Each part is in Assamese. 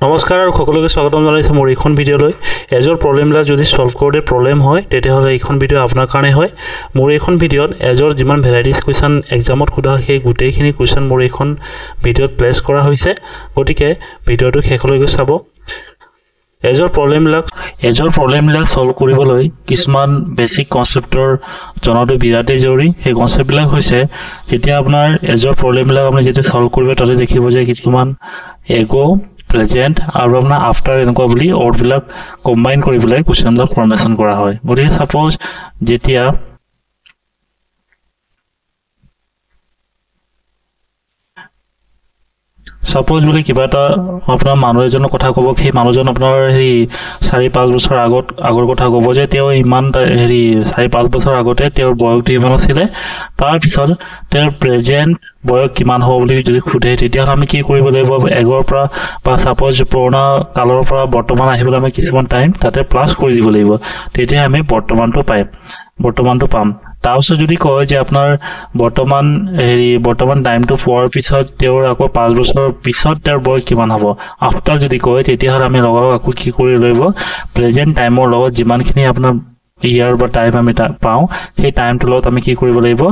নমস্কাৰ আৰু সকলোকে স্বাগতম জনাইছোঁ মোৰ এইখন ভিডিঅ'লৈ এজৰ প্ৰবলেমবিলাক যদি সলভ কৰোঁতে প্ৰবলেম হয় তেতিয়াহ'লে এইখন ভিডিঅ' আপোনাৰ কাৰণে হয় মোৰ এইখন ভিডিঅ'ত এজৰ যিমান ভেৰাইটিজ কুৱেশ্যন এক্সামত সোধা সেই গোটেইখিনি কুৱেশ্যন মোৰ এইখন ভিডিঅ'ত প্লেচ কৰা হৈছে গতিকে ভিডিঅ'টো শেষলৈকে চাব এজৰ প্ৰবলেমবিলাক সলভ কৰিবলৈ কিছুমান বেসিক কনসেপ্টৰ জনাটো বিৰাটেই জৰুৰী সেই কনসেপ্টবিলাক হৈছে যেতিয়া আপোনাৰ এজৰ প্ৰবলেমবিলাক আপুনি যেতিয়া সলভ কৰিব তাতে দেখিব যে কিছুমান এগো present আৰু আপোনাৰ after এনেকুৱা বুলি অৰ্ডবিলাক কম্বাইন কৰি পেলাই কোৱেশ্যনবিলাক ফৰ্মেশন কৰা হয় গতিকে সাপোজ যেতিয়া সাপোজ বুলি কিবা এটা আপোনাৰ মানুহ এজনৰ কথা ক'ব সেই মানুহজন আপোনাৰ হেৰি 4-5 বছৰ আগৰ কথা ক'ব যে তেওঁ ইমান হেৰি 4-5 বছৰ আগতে তেওঁৰ বয়স কিমান আছিল তাৰ পিছত তেওঁৰ প্ৰেজেন্ট বয়স কিমান হ'ব বুলি যদি খুদে তেতিয়া আমি কি কৰিব লাগিব এগৰ পৰা বা সাপোজ পুৰণা কালৰ পৰা বৰ্তমান আহিবলৈ আমি কিছুমান টাইম তাতে প্লাস কৰি দিব লাগিব তেতিয়া আমি বৰ্তমানটো পাম তাৰপিছত যদি কয় যে আপোনাৰ বৰ্তমান টাইমটো পোৱাৰ পিছত তেওঁৰ আকৌ 5 বছৰৰ পিছত তেওঁৰ বয়স কিমান হ'ব আফটাৰ যদি কয় তেতিয়া আমি লগাও আকৌ কি কৰি লইব প্ৰেজেন্ট টাইমৰ লগত যিমানখিনি আপোনাৰ ইয়াৰ বা টাইম আমি পাও সেই টাইমটো লগত আমি কি কৰিব লাগিব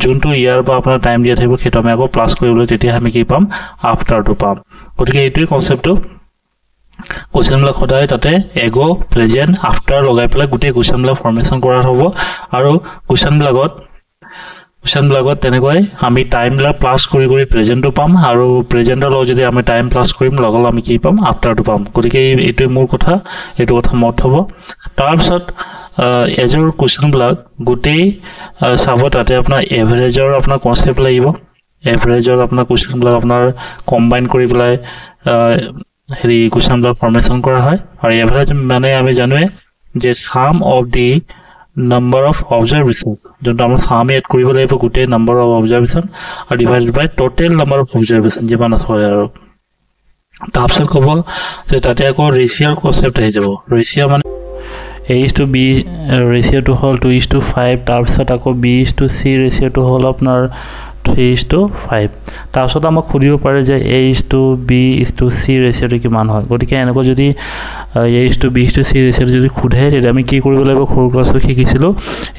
যোনটো ইয়াৰ বা আপোনাৰ টাইম দিয়া থাকিব সেইটো আমি আকৌ প্লাস কৰিবলৈ তেতিয়া আমি কি পাম আফটাৰটো পাম গতিকে এইটোই কনসেপ্টটো কোৱেশ্যনবিলাক সদায় তাতে এগো প্ৰেজেন্ট আফটাৰ লগাই পেলাই গোটেই কোৱেশ্যনবিলাক ফৰ্মেশন কৰা হ'ব আৰু কোৱেশ্যনবিলাকত তেনেকৈ আমি টাইমবিলাক প্লাস কৰি প্ৰেজেন্টটো পাম আৰু প্ৰেজেন্টৰ লগত যদি আমি টাইম প্লাস কৰিম লগল আমি কি পাম আফটাৰটো পাম গতিকে এইটোই মোৰ কথা এইটো কথা মত হ'ব তাৰ পিছত এজৰ কোৱেশ্যনবিলাক গোটেই চাব তাতে আপোনাৰ এভাৰেজৰ আপোনাৰ কনসেপ্ট লাগিব এভাৰেজৰ আপোনাৰ কোৱেশ্যনবিলাক আপোনাৰ কম্বাইন কৰি পেলাই হেৰি কোৱেশ্যনবিলাক ফৰ্মেশন কৰা হয় আৰু এভাৰেজ মানে আমি জানোৱে যে some of the number of observation যোনটো আমৰা সাম এড কৰিব লাগিব গোটেই number of observation আৰু divided by total number of observation যিমান হয় আৰু তাৰপিছত ক'ব যে তাতে আকৌ ৰেশিওৰ কনসেপ্ট আহি যাব ৰেশিও মানে a/b ৰেশিওটো হ'ল 2:5 তাৰপিছত আকৌ b/c ৰেশিওটো হ'ল আপোনাৰ 3:5 তাৰপিছত আমাক খুদিব পাৰে যে a/b/c ৰেশিওটো কিমান হয় গতিকে এনেকৈ যদি a/b/c ৰেশিওটো যদি খুদে তেতিয়া আমি কি কৰিব লাগিব সৰু ক্লাছত শিকিছিলো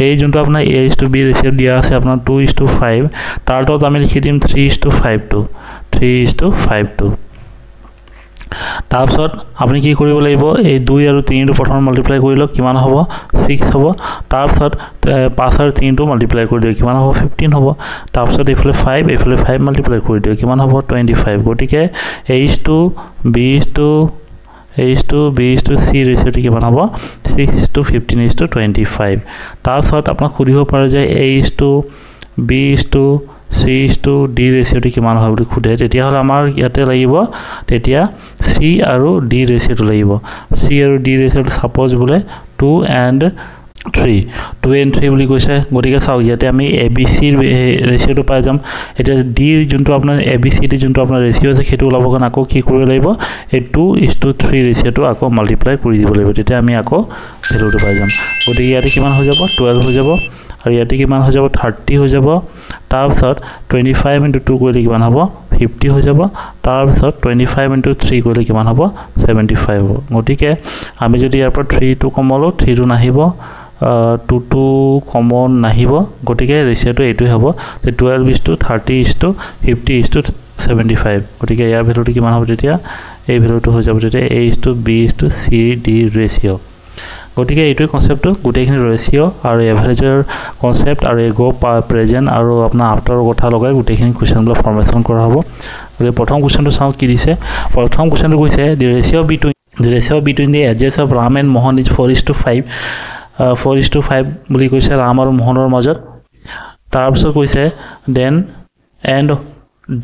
এই যোনটো আপোনাৰ a/b ৰেশিও দিয়া আছে আপোনাৰ 2:5 তাৰ তলত আমি লিখি দিম 3:5 তাৰপিছত আপুনি কি কৰিব লাগিব এই 2 আৰু 3 টো প্ৰথম মাল্টিপ্লাই কৰিলে কিমান হ'ব 6 হ'ব তাৰপিছত 5 আৰু 3 টো মাল্টিপ্লাই কৰি দিও কিমান হ'ব 15 হ'ব তাৰপিছত এইফালে 5 মাল্টিপ্লাই কৰি দিও কিমান হ'ব 25 গতিকে a/b/c ৰেশিওটো কিমান হ'ব 6:15:25 তাৰপিছত আপোনাক খুদিব পাৰে যে a/b/c/d ৰেশিওটো কিমান হয় বুলি খুদে তেতিয়া হলে আমাৰ ইয়াতে লাগিব তেতিয়া c আৰু d ৰেশিওটো লাগিব c আৰু d ৰেশিওটো সাপোজ বোলে 2 and 3 বুলি কৈছে গতিকে চাওক ইয়াতে আমি abc ৰেশিওটো পাই যাম এটা d যোনটো আপোনাৰ abc যোনটো আপোনাৰ ৰেশিও আছে সেইটো ওলাব কাৰণ আকৌ কি কৰিব লাগিব এই 2:3 ৰেশিওটো আকৌ মাল্টিপ্লাই কৰি দিব লাগিব তেতিয়া আমি আকৌ ভ্যালুটো পাই যাম গতিকে ইয়াতে কিমান হৈ যাব 12 হৈ যাব আৰু ইয়াতে কিমান হৈ যাব 30 হৈ যাব তাৰপিছত 25 * 2 কৰিলে কিমান হ'ব 50 হৈ যাব তাৰপিছত 25 * 3 কৰিলে কিমান হ'ব 75 হ'ব গতিকে আমি যদি ইয়াৰ পৰা 3 টো কমলো 3 টো নাহিব 2 টো কমন নাহিব গতিকে ৰেশিওটো এইটোই হ'ব যে 12:30:50:75 গতিকে ইয়াৰ ভ্যালুটো কিমান হ'ব তেতিয়া এই ভ্যালুটো হৈ যাব তেতিয়া a/b/c/d ৰেশিও গতিকে এইটোই কনসেপ্টটো গোটেইখিনি ৰেশিও আৰু এভাৰেজৰ কনসেপ্ট আৰু এগো প্ৰেজেন্ট আৰু আপোনাৰ আফটাৰৰ কথা লগাই গোটেইখিনি কোৱেশ্যনবিলাক ফৰ্মেশন কৰা হ'ব গতিকে প্ৰথম কোৱেশ্যনটো চাও কি দিছে প্ৰথম কোৱেশ্যনটো কৈছে the ratio between the ages of Ram and Mohan is 4:5 4:5 বুলি কৈছে ৰাম আৰু মোহনৰ মাজত তাৰপিছত কৈছে then and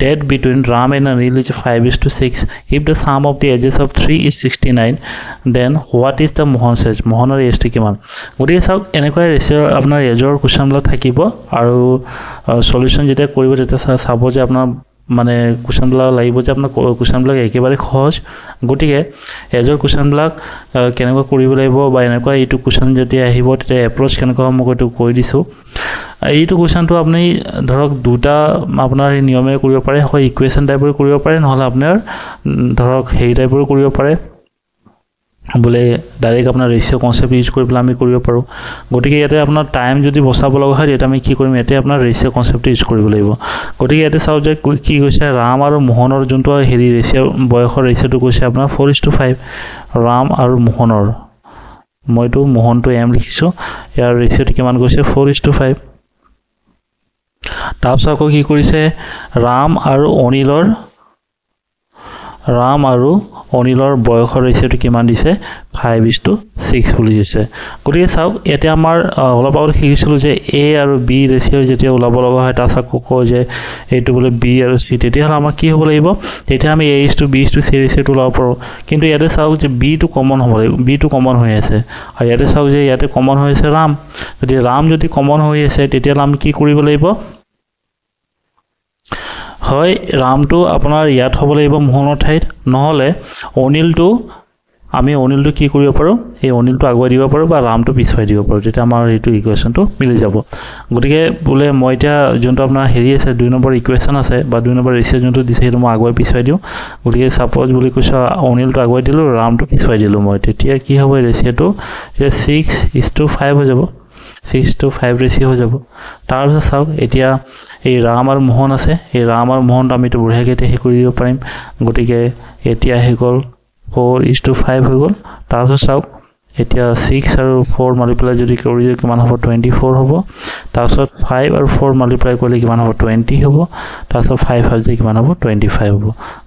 debt between Ram and Anil is 5:6 if the sum of the ages of 3 is 69 then what is the Mohan's age Mohaনৰ age কিমান গতিকে চাওক এনেকৈ ৰেশিও আপোনাৰ এজৰ কোৱেশ্যনবিলাক থাকিব আৰু সলিউশন যেতিয়া কৰিব তেতিয়া চাব যে আপোনাৰ মানে কুৱেশ্যনবিলাক লাগিব যে আপোনাৰ কুৱেশ্যনবিলাক একেবাৰে সহজ গতিকে এজৰ কুৱেশ্যনবিলাক কেনেকৈ কৰিব লাগিব বা এনেকুৱা এইটো কুৱেশ্যন যেতিয়া আহিব তেতিয়া এপ্ৰ'চ কেনেকৈ হ'ব মই এইটো কৈ দিছোঁ এইটো কুৱেশ্যনটো আপুনি ধৰক দুটা আপোনাৰ নিয়মেৰে কৰিব পাৰে হয় ইকুৱেশ্যন টাইপৰ কৰিব পাৰে নহ'লে আপোনাৰ ধৰক হেৰি টাইপৰ কৰিব পাৰে বোলে ডাইৰেক্ট আপোনাৰ ৰেচিঅ' কনচেপ্ট ইউজ কৰি পেলাই আমি কৰিব পাৰোঁ গতিকে ইয়াতে আপোনাৰ টাইম যদি বচাব লগা হয় তেতিয়া আমি কি কৰিম ইয়াতে আপোনাৰ ৰেচিঅ' কনচেপ্টটো ইউজ কৰিব লাগিব গতিকে ইয়াতে চাওঁ যে কি কৈছে ৰাম আৰু মোহনৰ যোনটো হেৰি ৰেচিঅ' বয়সৰ ৰেচিঅ'টো কৈছে আপোনাৰ 4:5 ৰাম আৰু মোহনৰ মইতো মোহনটো এম লিখিছোঁ ইয়াৰ ৰেচিঅ'টো কিমান কৈছে 4:5 তাৰপিছত আকৌ কি কৰিছে ৰাম আৰু অনিলৰ বয়সৰ ৰেচিঅ'টো কিমান দিছে 5:6 বুলি দিছে গতিকে চাওক এতিয়া আমাৰ অলপ আগত শিকিছিলোঁ যে এ আৰু বি ৰেচিঅ' যেতিয়া ওলাব লগা হয় তাৰ আকৌ কয় যে এইটো বোলে বি আৰু চি তেতিয়াহ'লে আমাৰ কি হ'ব লাগিব তেতিয়া আমি A:B:C ৰেচিঅ'টো ওলাব পাৰোঁ কিন্তু ইয়াতে চাওক যে বিটো কমন হ'ব লাগিব বিটো কমন হৈ আছে আৰু ইয়াতে চাওক যে ইয়াতে কমন হৈ আছে ৰাম যদি কমন হৈ আছে তেতিয়াহ'লে আমি কি কৰিব লাগিব হয় ৰামটো আপোনাৰ ইয়াত হ'ব লাগিব মোহনৰ ঠাইত নহ'লে অনিলটো কি কৰিব পাৰোঁ এই অনিলটো আগুৱাই দিব পাৰোঁ বা ৰামটো পিছুৱাই দিব পাৰোঁ তেতিয়া আমাৰ এইটো ইকুৱেশ্যনটো মিলি যাব গতিকে বোলে মই এতিয়া যোনটো আপোনাৰ হেৰি আছে 2 নম্বৰ ইকুৱেশ্যন আছে বা 2 নম্বৰ ৰেচিঅ' যোনটো দিছে সেইটো মই আগুৱাই পিছুৱাই দিওঁ গতিকে ছাপ'জ বুলি কৈছোঁ অনিলটো আগুৱাই দিলোঁ ৰামটো পিছুৱাই দিলোঁ মই তেতিয়া কি হ'ব ৰেচিঅ'টো এতিয়া 6:5 হৈ যাব 6:5 ৰেচিঅ' হৈ যাব তাৰপিছত চাওক এতিয়া এই ৰাম আৰু মোহন আছে এই ৰাম আৰু মোহনটো আমি এইটো বঢ়িয়াকৈ এতিয়া হেৰি কৰি দিব পাৰিম গতিকে এতিয়া আহি গ'ল 4:5 হৈ গ'ল তাৰপিছত চাওক এতিয়া 6 আৰু 4 মাল্টিপ্লাই যদি কৰি কিমান হ'ব 24 হ'ব তাৰপিছত 5 আৰু 4 মাল্টিপ্লাই কৰিলে কিমান হ'ব 20 হ'ব তাৰপিছত 5 যে কিমান হ'ব 25 হ'ব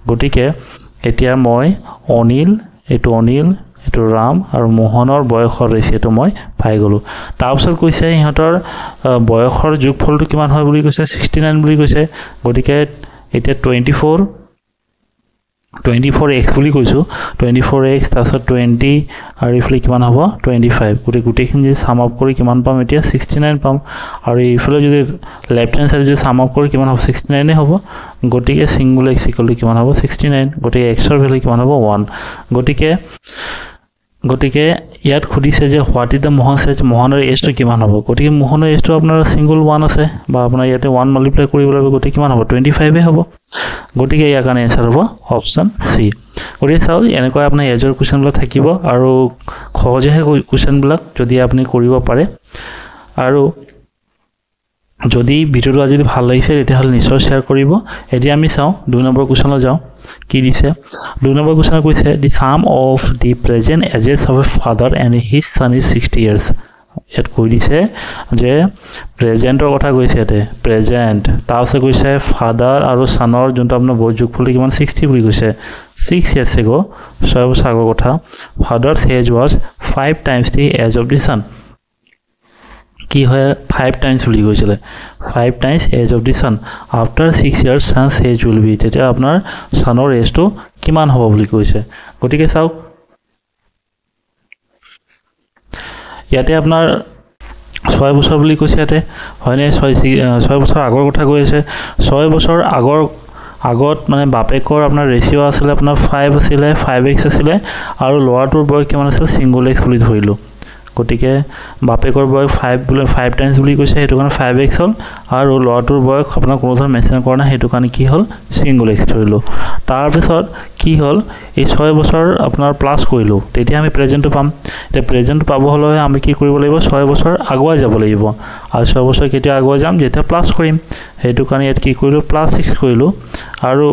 গতিকে এতিয়া মই অনিল এইটো ৰাম আৰু মোহনৰ বয়সৰ ৰেচিঅ'টো মই পাই গ'লোঁ তাৰপিছত কৈছে ইহঁতৰ বয়সৰ যোগফলটো কিমান হয় বুলি কৈছে 69 বুলি কৈছে গতিকে এতিয়া 24x বুলি কৈছোঁ 24x তাৰপিছত 20 আৰু এইফালে কিমান হ'ব 25 গোটেইখিনি যদি চাম আপ কৰি কিমান পাম এতিয়া 69 পাম আৰু এইফালে যদি লেফ্ট হেণ্ড চাইড যদি চাম আপ কৰি কিমান হ'ব 69 হ'ব গতিকে ছিংগুল x কিমান হ'ব 69 গতিকে x ৰ ভেলু কিমান হ'ব 1 গতিকে ইয়াত খুদিছে যে what is the Mohan size মোহনৰ এজটো কিমান হ'ব গতিকে মোহনৰ এজটো আপোনাৰ সিঙ্গল 1 আছে বা আপোনাৰ ইয়াতে 1 মাল্টিপ্লাই কৰিব লাগিব গতিকে কিমান হ'ব 25 হ'ব গতিকে ইয়াৰ কাৰণে আনসাৰ হ'ব অপচন সি গতিকে চাও এনেকৈ আপোনাৰ এজৰ কোৱেশ্চনবিলাক থাকিব আৰু সহজেহে কোৱেশ্চনবিলাক যদি আপুনি কৰিব পাৰে আৰু যদি ভিডিওটো আজি ভাল লাগিছে তেতিয়াহ'লে নিশ্চয় শেয়াৰ কৰিব এতিয়া আমি চাও 2 নম্বৰ কোৱেশ্চনলৈ যাও কি দিছে 2 নম্বৰ কোৱেশ্চন কৈছে the sum of the present ages of a father and his son is 60 years ইয়াত কৈ দিছে যে প্ৰেজেন্টৰ কথা কৈছে ইয়াতে প্ৰেজেন্ট তাৰপিছত কৈছে ফাদাৰ আৰু সনৰ যোনটো আপোনাৰ যোগফল কিমান 60 বুলি কৈছে 6 years ago 6 বছৰ আগৰ কথা father's age was 5 times the age of the son কি হয় 5 times বুলি কৈছিলে 5 times age of the son after 6 years son's age will be তেতিয়া আপোনাৰ সনৰ এজটো কিমান হ'ব বুলি কৈছে গতিকে চাও ইয়াতে আপোনাৰ 6 বছৰ বুলি কৈছে ইয়াতে হয়নে 6 বছৰ আগৰ কথা কৈ আছে 6 বছৰ আগত মানে বাপেকৰ আপোনাৰ ৰেচিঅ' আছিল আপোনাৰ 5 আছিল 5x আছিল আৰু লৰাটোৰ বয়স কিমান আছিল সিঙ্গল x বুলি ধৰিলো গতিকে বাপেকৰ বয়স 5 টাইমছ বুলি কৈছে হেতু কাৰণে 5x হল আৰু লৰাটোৰ বয়স আপোনাৰ কোনো ধৰণৰ মেনচন কৰা নাই হেতু কাৰণে কি হল সিঙ্গল x ধৰিলো তাৰ পিছত কি হল এই 6 বছৰ আপোনাৰ প্লাস কৰিলো তেতিয়া আমি প্ৰেজেন্টটো পাম তে প্ৰেজেন্ট পাব হলে আমি কি কৰিব লাগিব 6 বছৰ আগুৱাই যাব লাগিব আৰু 6 বছৰ কেতিয়া আগুৱাই যাম যেতিয়া প্লাস কৰিম হেতু কাৰণে ইয়াত কি কৰিলো +6 কৰিলো আৰু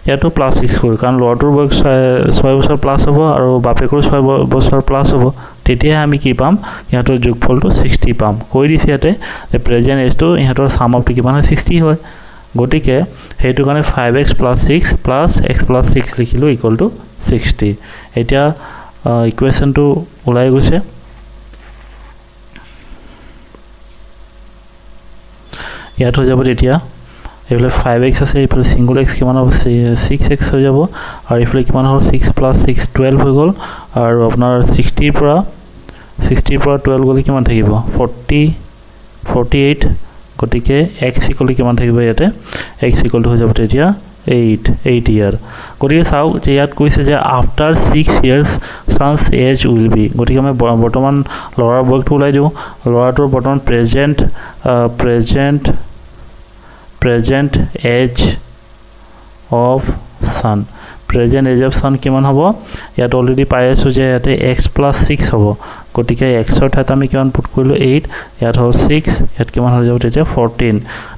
ইয়াতো +6 কৰিলো কাৰণ লৰাটোৰ বয়স 6 বছৰ প্লাস হ'ব আৰু বাপেকৰ 6 বছৰ প্লাস হ'ব তেতিয়া আমি কি পাম ইয়াতৰ যোগফলটো 60 পাম কৈ দিছে ইয়াতে প্ৰেজেন্ট এজটো ইহঁতৰ সাম আপটো কিমান হয় 60 হয় গতিকে হেতু কাৰণে 5x + 6 + x + 6 লিখিলো = 60 এতিয়া ইকুৱেশ্যনটো ওলাই গৈছে ইয়াত হৈ যাব তেতিয়া এফালে 5x আছে এফালে সিঙ্গল x কিমান হ'ব 6x হৈ যাব আৰু এফালে কিমান হ'ব 6 + 6 12 হৈ গল আৰু আপোনাৰ 60 পৰা 12 গলে কিমান থাকিব 48 গতিকে x = কিমান থাকিব ইয়াতে x = হৈ যাব তেতিয়া 8 ইয়াৰ গতিকে চাওক যে ইয়াত কৈছে যে after 6 years sons age will be গতিকে আমি বৰ্তমান ল'ৰাৰ বয়সটো ওলাই দিওঁ ল'ৰাটোৰ বৰ্তমান present age of son present age of son কিমান হ'ব ইয়াত অলৰেডি পাই আছোঁ যে ইয়াতে x + 6 হ'ব গতিকে x ৰ ঠাইত আমি কিমান পুট কৰিলোঁ 8 ইয়াত হ'ল 6 ইয়াত কিমান হৈ যাব তেতিয়া 14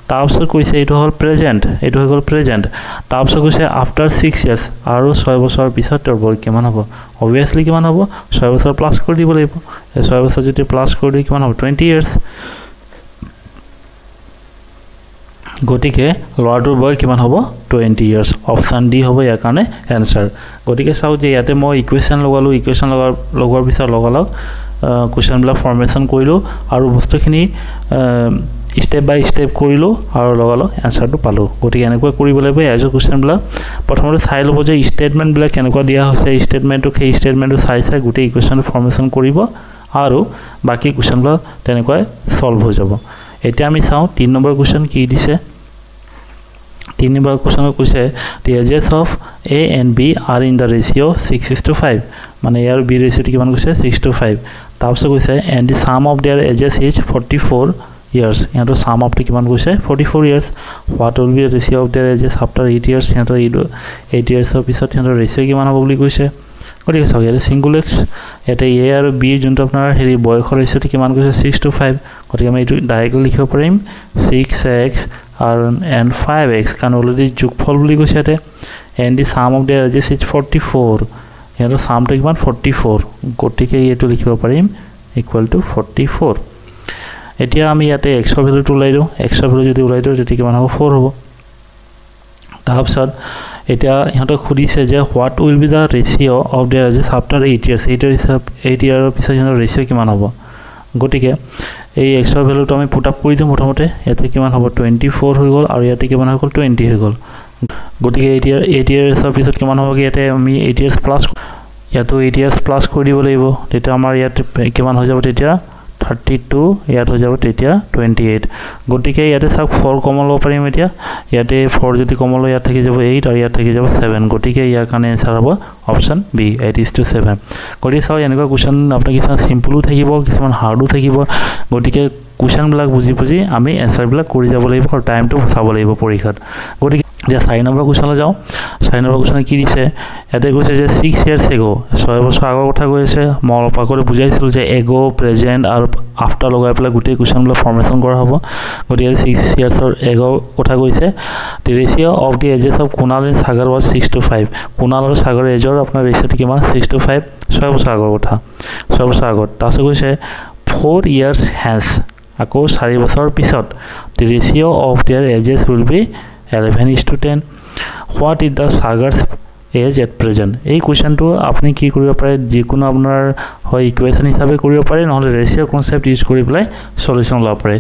তাৰপিছত কৈছে এইটো হ'ল প্ৰেজেন্ট এইটো হৈ গ'ল প্ৰেজেন্ট তাৰপিছত কৈছে আফটাৰ 6 ইয়াৰ্ছ আৰু 6 বছৰৰ পিছত তেওঁৰ বয়স কিমান হ'ব অবভিয়াছলি কিমান হ'ব 6 বছৰ প্লাছ কৰি দিব লাগিব 6 বছৰ যদি প্লাছ কৰি দিওঁ কিমান হ'ব 20 ইয়াৰ্ছ গতিকে ল'ৰাটোৰ বয়স কিমান হ'ব 20 ইয়াৰ্ছ অপশ্যন ডি হ'ব ইয়াৰ কাৰণে এনসাৰ গতিকে চাও যে ইয়াতে মই ইকুৱেশ্যন লগালোঁ ইকুৱেশ্যন লগোৱাৰ পিছত লগালগ কুৱেশ্যনবিলাক ফৰ্মেশ্যন কৰিলোঁ আৰু বস্তুখিনি স্টেপ বাই স্টেপ কৰিলোঁ আৰু লগালগ এনসাৰটো পালোঁ গতিকে এনেকৈ কৰিব লাগিব এজ কুৱেশ্যনবিলাক প্ৰথমতে চাই ল'ব যে ষ্টেটমেণ্টবিলাক কেনেকুৱা দিয়া হৈছে ষ্টেটমেণ্টটো সেই ষ্টেটমেণ্টটো চাই গোটেই ইকুৱেশ্যনটো ফৰ্মেশ্যন কৰিব আৰু বাকী কুৱেশ্যনবিলাক তেনেকৈ সলভ হৈ যাব এতিয়া আমি চাওঁ 3 নম্বৰ কুৱেশ্যন কি দিছে 3 নম্বৰ কুৱেশ্যনত কৈছে the ages of A and B are in the ratio 6:5 মানে ইয়াৰ B ৰেচিঅ'টো কিমান কৈছে 6:5 তাৰপিছত কৈছে and the sum of their ages is 44 years ইয়াতো sum of কিমান কৈছে 44 years what will be the ratio of their ages after 8 years ইয়াতো 8 years ৰ পিছত ইয়াৰ ৰেচিঅ' কিমান হ'ব বুলি কৈছে গতিকে চাওক ইয়াতে সিঙ্গুল x ইয়াতে A আৰু B যোনটো আপোনাৰ হেৰি বয়সৰ ৰেচিঅ'টো কিমান কৈছে 6:5 গতিকে আমি এইটো ডাইৰেক্টলি লিখিব পাৰিম 6x and 5x কাৰণ অলৰেডি যোগফল বুলি কৈছে ইয়াতে and the sum of their ages is 44 ইয়াৰ সামটো কিমান 44 গতিকে এইটো লিখিব পাৰিম ইকুৱেল টু 44 এতিয়া আমি ইয়াতে x ৰ ভ্যালুটো ওলাই দিওঁ x ৰ ভ্যালু যদি ওলাই দিওঁ তেতিয়া কিমান হ'ব 4 হ'ব তাৰপিছত এতিয়া ইহঁতক খুদিছে যে what will be the ratio of their ages after 8 years 8 year পিছত ইহঁতৰ ৰেচিঅ' কিমান হ'ব গতিকে এই x ৰ ভ্যালুটো আমি পুট আপ কৰি দিম প্ৰথমতে ইয়াতে কিমান হ'ব 24 হৈ গ'ল আৰু ইয়াতে কিমান হৈ গ'ল 20 হৈ গ'ল গতিকে 8 ইয়াৰৰ পিছত কিমান হ'ব কি ইয়াতে আমি 8 ইয়াৰ্ছ প্লাস ইয়াতো 8 ইয়াৰ্ছ প্লাস কৰি দিব লাগিব তেতিয়া আমাৰ ইয়াতে কিমান হৈ যাব তেতিয়া 32 ইয়াত হৈ যাব তেতিয়া 28 গতিকে ইয়াতে সব 4 কমন ল'ব পাৰিম এতিয়া ইয়াতে 4 যদি কমন লয় ইয়াত থাকি যাব 8 আৰু ইয়াত থাকি যাব 7 গতিকে ইয়াৰ কাৰণে আনসাৰ হ'ব অপচন বি 8:7 গতিকে চাও এনেকুৱা কোৱেশ্চন আপোনাৰ কিছুমান সিম্পলও থাকিব কিছুমান হাৰ্ডও থাকিব গতিকে কোৱেশ্চনবিলাক বুজি আমি আনসাৰবিলাক কৰি যাব লাগিব আৰু টাইমটো চাব লাগিব পৰীক্ষাত গতিকে যে 4 নম্বৰ কোৱেশ্চনলৈ যাও 4 নম্বৰ কোৱেশ্চন কি দিছে ইয়াতে কৈছে যে 6 ইয়াৰ্ছ এগো 6 বছৰ আগৰ কথা কৈছে মই অলপ আগতে বুজাইছিল যে এগো প্ৰেজেন্ট আৰু আফটাৰ লগাই পেলাই গোটেই কোৱেশ্চনবিলাক ফৰ্মেশ্যন কৰা হ'ব গতিকে 6 ইয়াৰ্ছৰ এগো কথা কৈছে the ratio of the ages of Kunal and Sagar was 6:5 Kunal আৰু Sagar এজৰ আপোনাৰ ৰেচিঅ'টো কিমান 6:5 6 বছৰ আগৰ কথা 6 বছৰ আগত তাৰপিছত কৈছে 4 years hence আকৌ 4 বছৰ পিছত the ratio of their ages will be 11:10 what is the Sagar's age at present এই কোৱেশ্চনটো আপুনি কি কৰিব পাৰে যিকোনো আপোনাৰ হয় ইকুৱেশ্যন হিচাপে কৰিব পাৰে নহলে ৰেচিঅ' কনসেপ্ট ইউজ কৰি পেলাই সলিউশন ল'ব পাৰে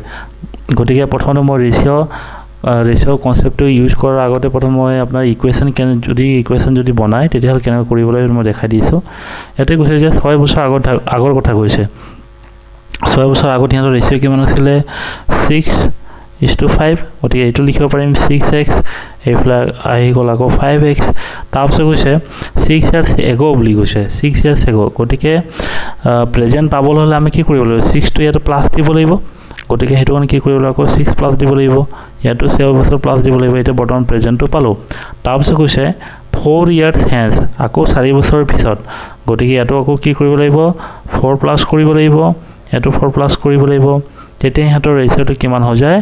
গতিকে প্ৰথমতে মই ৰেচিঅ' কনসেপ্টটো ইউজ কৰাৰ আগতে প্ৰথম মই আপোনাৰ ইকুৱেশ্যন যদি বনাই তেতিয়া কেনেকৈ কৰিব লাগে মই দেখাই দিছো ইয়াতে কৈছে যে 6 বছৰ আগৰ কথা কৈছে 6 বছৰ আগত ইয়াৰ ৰেচিঅ' কিমান আছিল 6:5 গতিকে এইটো লিখিব পাৰিম 6x এইফালে আহি গ'ল আকৌ 5x তাৰপিছত কৈছে 6 ইয়াৰ্ছ এগো বুলি কৈছে 6 ইয়াৰ্ছ এগো গতিকে প্ৰেজেন্ট পাবলৈ হলে আমি কি কৰিব লাগিব 6 টো ইয়াত প্লাস দিব লাগিব গতিকে হেতু কি কৰিব লাগিব আকৌ 6 প্লাস দিব লাগিব ইয়াতো 7 বছৰ প্লাস দিব লাগিব এটা বৰ্তমান প্ৰেজেন্টটো পালো তাৰপিছত কৈছে 4 ইয়াৰ্ছ হেন্স আকৌ 4 বছৰৰ পিছত গতিকে ইয়াতো আকৌ কি কৰিব লাগিব 4 প্লাস কৰিব লাগিব ইয়াতো 4 প্লাস কৰিব লাগিব তেতিয়া হেতৰ ৰেচিঅ'টো কিমান হৈ যায়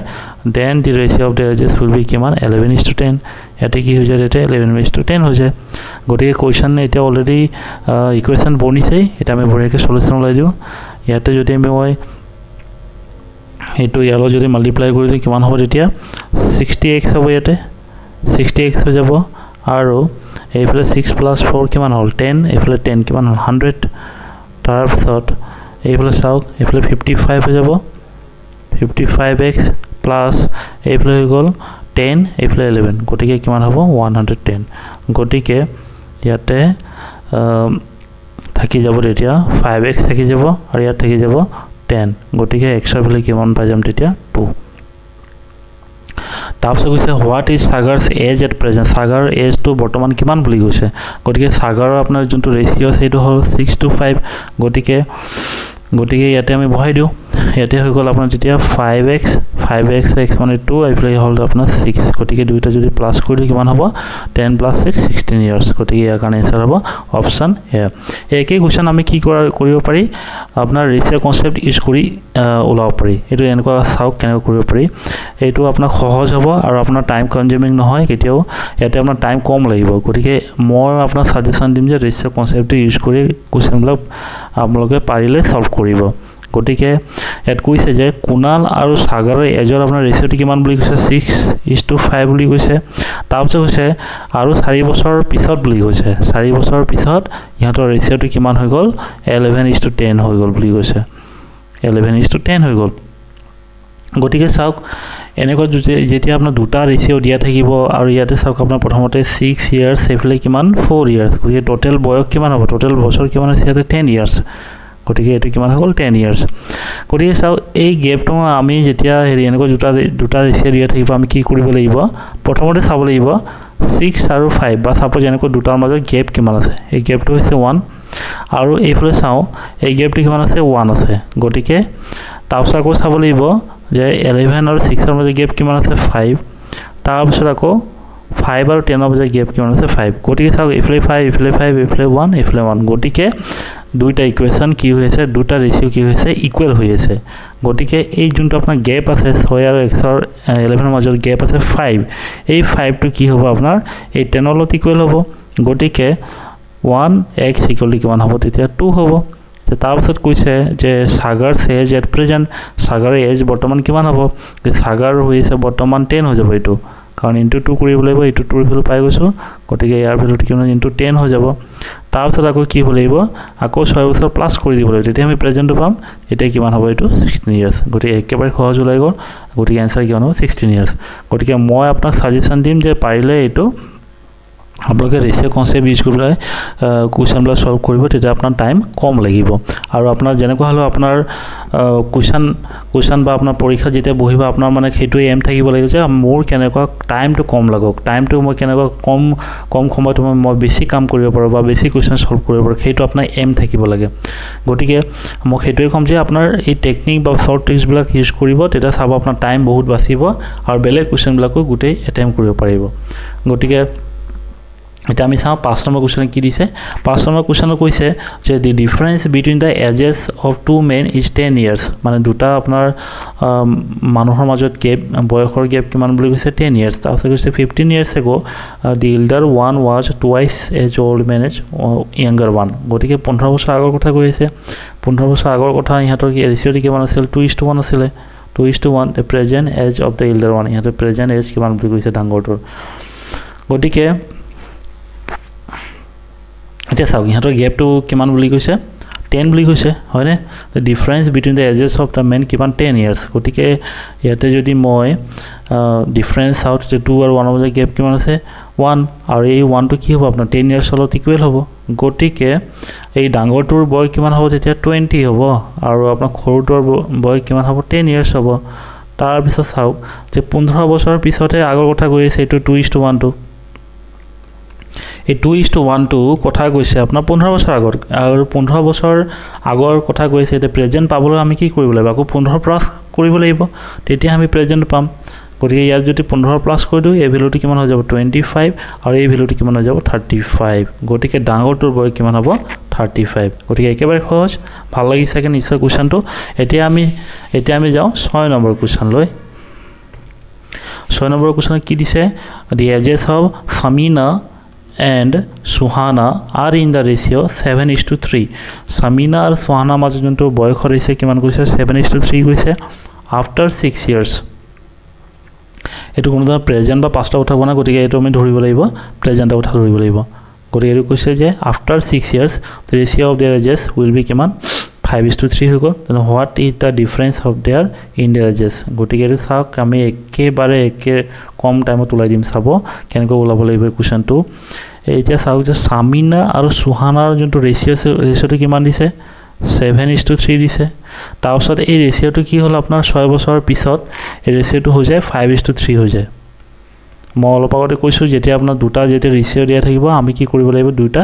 then the ratio of the ages will be কিমান 11:10 ইয়াতে কি হৈ যায় তেতিয়া 11:10 হৈ যায় গতিকে কোৱেশ্চন এটা অলৰেডি ইকুৱেশ্যন বনিছে এটা আমি বঢ়িয়াকৈ সলিউশন লৈ দিও ইয়াতে যদি মই এইটো ইয়ালো যদি মাল্টিপ্লাই কৰি দিও কিমান হ'ব তেতিয়া 60x হ'ব ইয়াতে 60x হৈ যাব আৰু এইফালে 6 + 4 কিমান হ'ল 10 এইফালে 10 কিমান হ'ল 100 তাৰপিছত এইফালে চাওক এইফালে 55 হৈ যাব 55x প্লাস এইফালে হৈ গ'ল 10 এইফালে 11 গতিকে কিমান হ'ব 110 গতিকে ইয়াতে থাকি যাব তেতিয়া 5x থাকি যাব আৰু ইয়াত থাকি যাব 10 গতিকে x ৰ ভ্যালু কিমান পাই যাম তেতিয়া 2 তাৰপিছত কৈছে what is Sagar's age at present Sagar এজটো বৰ্তমান কিমান বুলি কৈছে গতিকে সাগাৰৰ আপোনাৰ যোনটো ৰেচিঅ' আছে সেইটো হ'ল 6:5 গতিকে ইয়াতে আমি বহাই দিওঁ ইয়াতে হৈ গ'ল আপোনাৰ যেতিয়া 5x x মানে 2 এইফালে হ'ল আপোনাৰ 6 গতিকে দুইটা যদি প্লাছ কৰি দিওঁ কিমান হ'ব 10 + 6 16 ইয়াৰ্ছ গতিকে ইয়াৰ কাৰণে এনসাৰ হ'ব অপশ্যন এ একেই কুৱেশ্যন আমি কি কৰিব পাৰি আপোনাৰ ৰেচিঅ' কনচেপ্ট ইউজ কৰি ওলাব পাৰি এইটো এনেকুৱা চাওক কেনেকৈ কৰিব পাৰি এইটো আপোনাৰ সহজ হ'ব আৰু আপোনাৰ টাইম কনজিউমিং নহয় কেতিয়াও ইয়াতে আপোনাৰ টাইম কম লাগিব গতিকে মই আপোনাৰ সাজেশ্যন দিম যে ৰেচিঅ' কনচেপ্টটো ইউজ কৰি কুৱেশ্যনবিলাক আপোনালোকে পাৰিলে সলভ কৰিব গতিকে ইয়াত কৈছে যে কুণাল আৰু সাগৰৰ এজৰ আপোনাৰ ৰেচিঅ'টো কিমান বুলি কৈছে 6:5 বুলি কৈছে তাৰপিছত কৈছে আৰু 4 বছৰ পিছত বুলি কৈছে 4 বছৰ পিছত ইহঁতৰ ৰেচিঅ'টো কিমান হৈ গ'ল 11:10 হৈ গ'ল বুলি কৈছে 11:10 হৈ গ'ল গতিকে চাওক এনেকুৱা যেতিয়া আপোনাৰ দুটা ৰেচিঅ' দিয়া থাকিব আৰু ইয়াতে চাওক আপোনাৰ প্ৰথমতে 6 ইয়াৰ্ছ এইফালে কিমান 4 ইয়াৰ্ছ গতিকে টোটেল বয়স কিমান হ'ব টোটেল বছৰ কিমান হৈছে ইয়াতে 10 ইয়াৰ্ছ গতিকে এইটো কিমান হৈ গ'ল 10 ইয়াৰ্ছ গতিকে চাওক এই গেপটো আমি যেতিয়া এনেকুৱা দুটা ৰেচিঅ' দিয়া থাকিব আমি কি কৰিব লাগিব প্ৰথমতে চাব লাগিব 6 আৰু 5 বা সাপোজ এনেকুৱা দুটাৰ মাজত গেপ কিমান আছে এই গেপটো হৈছে 1 আৰু এইফালে চাওঁ এই গেপটো কিমান আছে 1 আছে গতিকে তাৰপিছত আকৌ চাব লাগিব যে 11 আৰু 6 ৰ মাজত গেপ কিমান আছে 5 তাৰপিছত আকৌ 5 আৰু 10 ৰ মাজত গেপ কিমান আছে 5 গতিকে চাওক এইফালে 5 এইফালে 5 এইফালে 1 এইফালে 1 গতিকে দুইটা ইকুৱেশ্যন কি হৈ আছে দুটা ৰেচিঅ' কি হৈছে ইকুৱেল হৈ আছে গতিকে এই যোনটো আপোনাৰ গেপ আছে 6 আৰু 11 ৰ মাজত গেপ আছে 5 এই 5টো কি হ'ব আপোনাৰ এই 10 ৰ লগত ইকুৱেল হ'ব গতিকে 1x = কিমান হ'ব তেতিয়া 2 হ'ব তাৰপিছত কৈছে যে সাগৰ এজ এট প্ৰেজেণ্ট সাগৰৰ এজ বৰ্তমান কিমান হ'ব সাগৰ হৈছে বৰ্তমান 10 হৈ যাব এইটো কাৰণ ইনটু 2 কৰিব লাগিব এইটো 2 ভ্যালু পাই গৈছো গতিকে ইয়াৰ ভ্যালুটো কিমান ইনটু 10 হৈ যাব তাৰপিছত আকৌ কি হ'ব লাগিব আকৌ 6 বছৰ প্লাছ কৰি দিব লাগিব তেতিয়া আমি প্ৰেজেণ্টটো পাম এতিয়া কিমান হ'ব এইটো 16 ইয়াৰ্ছ গতিকে একেবাৰে সহজ ওলাই গ'ল গতিকে এনসাৰ কিমান হ'ব 16 ইয়াৰ্ছ গতিকে মই আপোনাক সাজেশ্যন দিম যে পাৰিলে এইটো আপোনালোকে ৰেচিঅ' কনচেপ্ট ইউজ কৰি পেলাই কুৱেশ্যনবিলাক সলভ কৰিব তেতিয়া আপোনাৰ টাইম কম লাগিব আৰু আপোনাৰ যেনেকুৱা হ'লেও আপোনাৰ কুৱেশ্যন বা আপোনাৰ পৰীক্ষা যেতিয়া বহিব আপোনাৰ মানে সেইটোৱে এম থাকিব লাগিব যে মোৰ কেনেকুৱা টাইমটো কম লাগক টাইমটো মই কেনেকুৱা কম সময়ত মই বেছি কাম কৰিব পাৰোঁ বা বেছি কুৱেশ্যন সলভ কৰিব পাৰোঁ সেইটো আপোনাৰ এম থাকিব লাগে গতিকে মই সেইটোৱে ক'ম যে আপোনাৰ এই টেকনিক বা শ্বৰ্ট ট্ৰিক্সবিলাক ইউজ কৰিব তেতিয়া চাব আপোনাৰ টাইম বহুত বাচিব আৰু বেলেগ কুৱেশ্যনবিলাকো গোটেই এটেম্প কৰিব পাৰিব গতিকে এটা আমি চাওঁ 5 নম্বৰ কুৱেশ্যন কি দিছে 5 নম্বৰ কুৱেশ্যনত কৈছে যে the difference between the ages of two men is 10 years মানে দুটা আপোনাৰ মানুহৰ মাজত গেপ বয়সৰ গেপ কিমান বুলি কৈছে 10 ইয়াৰ্ছ তাৰপিছত কৈছে 15 years ago the elder one was twice as old men as younger one গতিকে 15 বছৰ আগৰ কথা কৈ আছে 15 বছৰ আগৰ কথা ইহঁতৰ কি ৰেচিঅ'টো কিমান আছিল 2:1 আছিলে 2:1 the present age of the elder one ইহঁতৰ প্ৰেজেণ্ট এজ কিমান বুলি কৈছে ডাঙৰটোৰ গতিকে এতিয়া চাওক ইহঁতৰ গেপটো কিমান বুলি কৈছে 10 বুলি কৈছে হয়নে the difference between the ages of the men কিমান 10 ইয়াৰ্ছ গতিকে ইয়াতে যদি মই ডিফাৰেন্স চাওঁ তেতিয়া 2 আৰু 1 ৰ মাজত গেপ কিমান আছে 1 আৰু এই 1টো কি হ'ব আপোনাৰ 10 ইয়াৰ্ছৰ লগত ইকুৱেল হ'ব গতিকে এই ডাঙৰটোৰ বয়স কিমান হ'ব তেতিয়া 20 হ'ব আৰু আপোনাৰ সৰুটোৰ বয়স কিমান হ'ব 10 ইয়াৰ্ছ হ'ব তাৰপিছত চাওক যে 15 বছৰৰ পিছতে আগৰ কথা কৈ আছে এইটো 2:1টো এই 2:1টো কথা কৈছে আপোনাৰ 15 বছৰ আগত আৰু 15 বছৰ আগৰ কথা কৈছে এতিয়া প্ৰেজেণ্ট পাবলৈ আমি কি কৰিব লাগিব আকৌ 15 প্লাছ কৰিব লাগিব তেতিয়া আমি প্ৰেজেণ্ট পাম গতিকে ইয়াত যদি 15 প্লাছ কৰি দিওঁ এই ভ্যালুটো কিমান হৈ যাব 25 আৰু এই ভ্যালুটো কিমান হৈ যাব 35 গতিকে ডাঙৰটোৰ বয়স কিমান হ'ব 35 গতিকে একেবাৰে সহজ ভাল লাগিছে কি নিশ্চয় কুৱেশ্যনটো এতিয়া আমি যাওঁ 6 নম্বৰ কুৱেশ্যনলৈ 6 নম্বৰ কুৱেশ্যনত কি দিছে the ages of Samina and Suhana are in the ratio 7:3 Samina আৰু Suhana মাজত যোনটো বয়স হৈছে কিমান কৈছে 7:3 কৈছে after 6 years এটো কোনো প্ৰেজেন্ট বা পাস্ট উঠাব না গতিকে এটো আমি ধৰিব লাগিব প্ৰেজেন্ট উঠা ধৰিব লাগিব গতিকে এটো কৈছে যে after 6 years the ratio of their ages will be কিমান 5:3 হৈ গ'ল then what is the difference of their in their ages গতিকে এটো চাওক আমি একেবাৰে কম টাইমত উলাই দিম চাব কেনেকৈ ওলাব লাগিব কুৱেশ্যনটো এতিয়া চাওক যে সামিনা আৰু সুহানাৰ যোনটো ৰেচিঅ'টো কিমান দিছে 7:3 দিছে তাৰপিছত এই ৰেচিঅ'টো কি হ'ল আপোনাৰ 6 বছৰৰ পিছত এই ৰেচিঅ'টো হৈ যায় 5:3 হৈ যায় মই অলপ আগতে কৈছোঁ যেতিয়া আপোনাৰ দুটা যেতিয়া ৰেচিঅ' দিয়া থাকিব আমি কি কৰিব লাগিব দুটা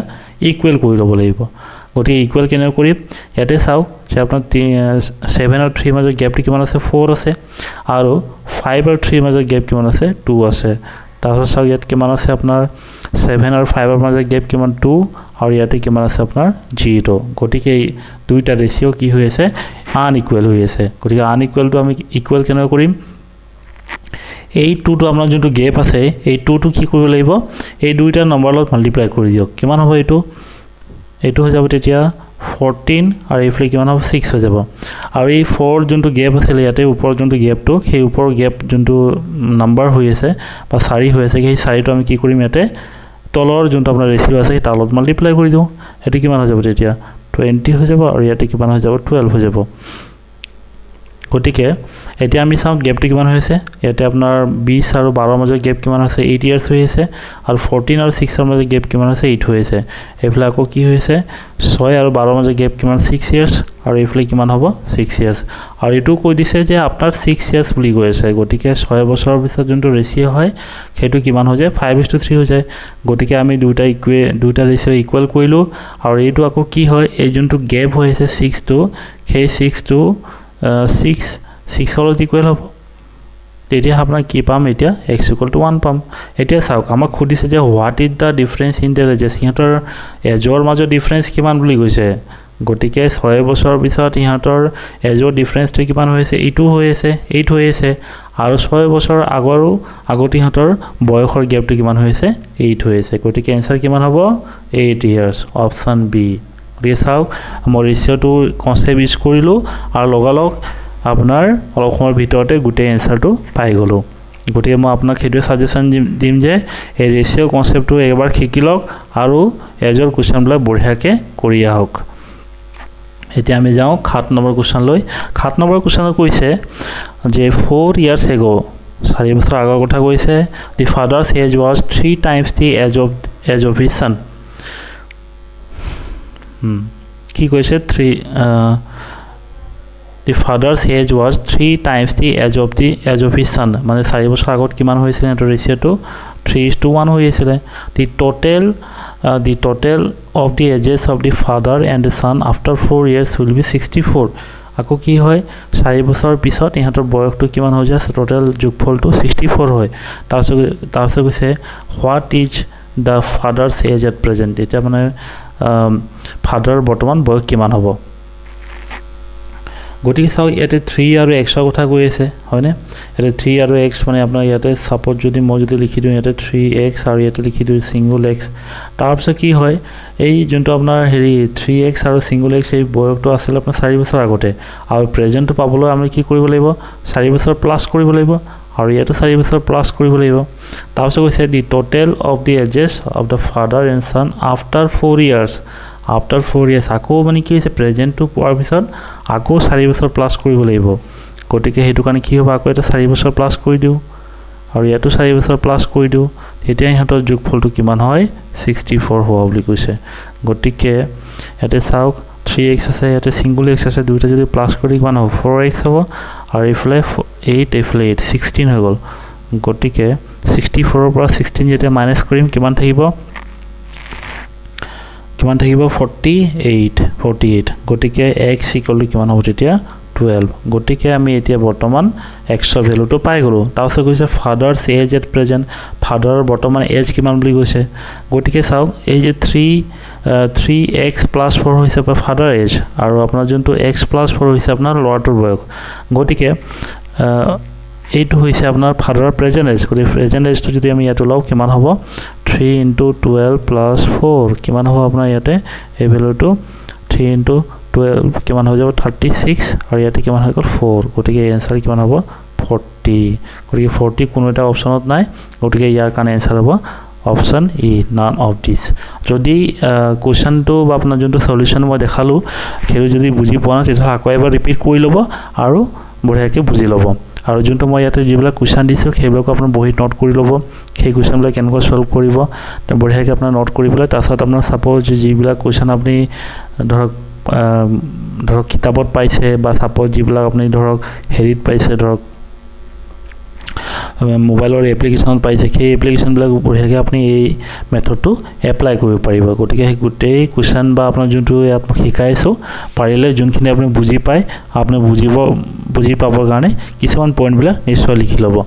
ইকুৱেল কৰি ল'ব লাগিব গতিকে ইকুৱেল কেনেকৈ কৰিম ইয়াতে চাওক যে আপোনাৰ 7 আৰু 3 মাজৰ গেপটো কিমান আছে 4 আছে আৰু 5 আৰু 3 মাজৰ গেপ কিমান আছে 2 আছে তাৰপিছত চাওক ইয়াত কিমান আছে আপোনাৰ 7 আৰু 5 ৰ মাজৰ গেপ কিমান 2 আৰু ইয়াতে কিমান আছে আপোনাৰ 0 গতিকে এই দুইটা ৰেচিঅ' কি হৈ আছে আনইকুৱেল হৈ আছে গতিকে আনইকুৱেলটো আমি ইকুৱেল কেনেকৈ কৰিম এই 2 টো আপোনাৰ যোনটো গেপ আছে এই 2 টো কি কৰিব লাগিব এই দুইটা নম্বৰ লগত মাল্টিপ্লাই কৰি দিয়ক কিমান হ'ব এইটো হৈ যাব তেতিয়া 14 আৰু এইফালে কিমান হ'ব 6 হৈ যাব আৰু এই 4 যোনটো গেপ আছিল ইয়াতে ওপৰৰ যোনটো গেপটো সেই ওপৰৰ গেপ যোনটো নাম্বাৰ হৈ আছে বা 4 হৈ আছে সেই 4টো আমি কি কৰিম ইয়াতে তলৰ যোনটো আপোনাৰ ৰেচিঅ' আছে তাৰ লগত মাল্টিপ্লাই কৰি দিওঁ এটো কিমান হৈ যাব তেতিয়া 20 হৈ যাব আৰু ইয়াতে কিমান হৈ যাব 12 হৈ যাব গতিকে এতিয়া আমি চাওঁ গেপটো কিমান হৈছে ইয়াতে আপোনাৰ 20 আৰু 12 মাজৰ গেপ কিমান আছে 8 ইয়াৰ্স হৈ আছে আৰু 14 আৰু 6 ৰ মাজৰ গেপ কিমান আছে 8 হৈ আছে এফালে আকৌ কি হৈছে 6 আৰু 12 মাজৰ গেপ কিমান 6 ইয়াৰ্স আৰু এফালে কিমান হ'ব 6 ইয়াৰ্স আৰু এটো কৈ দিছে যে আপোনাৰ 6 ইয়াৰ্স বুলি কৈ আছে গতিকে 6 বছৰৰ পিছত যোনটো ৰেচিঅ' হয় সেইটো কিমান হৈ যায় 5:3 হৈ যায় গতিকে আমি দুটা ৰেচিঅ' ইকুৱেল কৰিলো আৰু এইটো আকৌ কি হয় এই যোনটো গেপ হৈ আছে 6 টো সেই 6 টো 6 লগত ইকুৱেল হ'ব তেতিয়া আপোনাৰ কি পাম এতিয়া x = 1 পাম এতিয়া চাওক আমাক খুদিছে যে what is da difference in there ages ইহঁতৰ এজৰ মাজৰ ডিফাৰেন্স কিমান বুলি কৈছে গতিকে 6 বছৰৰ পিছত ইহঁতৰ এজৰ ডিফাৰেন্সটো কিমান হৈছে 8 হৈ আছে আৰু 6 বছৰ আগতে ইহঁতৰ বয়সৰ গ্যাপটো কিমান হৈছে 8 হৈ আছে গতিকে এনসাৰ কিমান হ'ব 8 ইয়াৰ্স অপচন বি গতিকে চাওক মই ৰেচিঅ'টো কনচেপ্ট ইউজ কৰিলো আৰু লগালগ আপোনাৰ অলপ সময়ৰ ভিতৰতে গোটেই এনসাৰটো পাই গলো গতিকে মই আপোনাক হেতু সাজেশন দিম যে এই ৰেচিঅ' কনচেপ্টটো একবাৰ শিকি লওক আৰু এজৰ কোৱেশ্চনবিলাক বঢ়িয়াকে কৰি আহক এতিয়া আমি যাওঁ 7 নম্বৰ কোৱেশ্চন লৈ 7 নম্বৰ কোৱেশ্চনত কৈছে যে 4 ইয়াৰ্স এগো 4 বছৰ আগৰ কথা কৈছে the father's age was 3 times the age of his son কি কৈছে 3 The father's age was 3 times the age of his son. মানে 4 বছৰ আগত কিমান হৈছিল এটো ৰেচিঅ'টো 3:1 হৈ আছিল the total of the ages of the father and the son after 4 years will be 64 আকৌ কি হয় 4 বছৰ পিছত ইহঁতৰ বয়সটো কিমান হৈ যায় টোটাল যোগফলটো 64 হয় তাৰপিছত কৈছে what is the father's age at present এটা মানে ফাদাৰ বৰ্তমান বয়স কিমান হ'ব গতিকে চাও ইয়াতে 3 আৰু x ৰ কথা কৈ আছে হয়নে ইয়াতে 3 আৰু x মানে আপোনাৰ ইয়াতে সাপোজ যদি মই যদি লিখি দিওঁ ইয়াতে 3x আৰু ইয়াতে লিখি দিওঁ সিঙ্গল x তাৰপিছত কি হয় এই যোনটো আপোনাৰ হেৰি 3x আৰু সিঙ্গল x এই বয়সটো আছিল আপোনাৰ 4 বছৰ আগতে আৰু প্ৰেজেন্টটো পাবলৈ আমি কি কৰিব লাগিব 4 বছৰ প্লাস কৰিব লাগিব আৰু ইয়াতে 4 বছৰ প্লাস কৰিব লাগিব তাৰপিছত কৈছে দি total of the ages of the father and Son after 4 years after 4 years আকৌ মানে কি হৈছে প্ৰেজেন্ট টু পোৱাৰ পিছত আকৌ 4 বছৰ প্লাস কৰিব লাগিব গতিকে হেতু কাৰণে কি হ'ব আকৌ এটা 4 বছৰ প্লাস কৰি দিও আৰু ইয়াতো 4 বছৰ প্লাস কৰি দিও তেতিয়া ইহঁতৰ যোগফলটো কিমান হয় 64 হ'ব বুলি কৈছে গতিকে ইয়াতে চাওক 3x আছে ইয়াতে সিঙ্গল x আছে দুইটা যদি প্লাস কৰি কিমান হ'ব 4x হ'ব আৰু ইফালে 8 ইফালে 8 16 হৈ গ'ল গতিকে 64 ৰ পৰা 16 যেতিয়া মাইনাস কৰিম কিমান থাকিব 48 গতিকে x = কিমান হ'ব তেতিয়া 12 গতিকে আমি এতিয়া বৰ্তমান x ৰ ভ্যালুটো পাই গলো তাৰপিছত কৈছে ফাদাৰস এজ এট প্ৰেজেন্ট ফাদাৰৰ বৰ্তমান এজ কিমান বুলি কৈছে গতিকে চাওক এই যে 3x + 4 হৈছে ফাদাৰ এজ আৰু আপোনাৰ যোনটো x + 4 হৈছে আপোনাৰ ল'ৰাটোৰ বয়স গতিকে এইটো হৈছে আপোনাৰ ফাদাৰৰ প্ৰেজেন্ট এজ গতিকে প্ৰেজেন্ট এজটো যদি আমি ইয়াত লও কিমান হ'ব 3 * 12 + 4 কিমান হ'ব আপোনাৰ ইয়াতে এই ভ্যালুটো 3 * 12 কিমান হৈ যাব 36 আৰু ইয়াতে কিমান হৈ গ'ল 4 গতিকে এনসাৰ কিমান হ'ব 40 গতিকে 40 কোনো এটা অপচনত নাই গতিকে ইয়াৰ কাৰণে এনসাৰ হ'ব option E none of this যদি কোৱেশ্চনটো বা আপোনাৰ যোনটো সলিউশন মই দেখালো সেইটো যদি বুজি পোৱা নাই তেতিয়া আকৌ এবাৰ ৰিপিট কৰি ল'ব আৰু বঢ়িয়াকৈ বুজি ল'ব আৰু যোনটো মই ইয়াতে যিবিলাক কোৱেশ্চন দিছো সেইবিলাক আপোনাৰ বহি নোট কৰি ল'ব সেই কোৱেশ্চনবিলাক কেনেকৈ সলভ কৰিব বঢ়িয়াকৈ আপোনাৰ নোট কৰি পেলাই তাৰপিছত আপোনাৰ সাপোজ যিবিলাক কোৱেশ্চন আপুনি ধৰক কিতাপত পাইছে বা সাপোজ যিবিলাক আপুনি ধৰক হেৰিত পাইছে ধৰক মোবাইলৰ এপ্লিকেশ্যনত পাইছে সেই এপ্লিকেশ্যনবিলাক বঢ়িয়াকৈ আপুনি এই মেথডটো এপ্লাই কৰিব পাৰিব গতিকে সেই গোটেই কুৱেশ্যন বা আপোনাৰ যোনটো ইয়াত শিকাইছোঁ পাৰিলে যোনখিনি আপুনি বুজি পায় আপুনি বুজি পাবৰ কাৰণে কিছুমান পইণ্টবিলাক নিশ্চয় লিখি ল'ব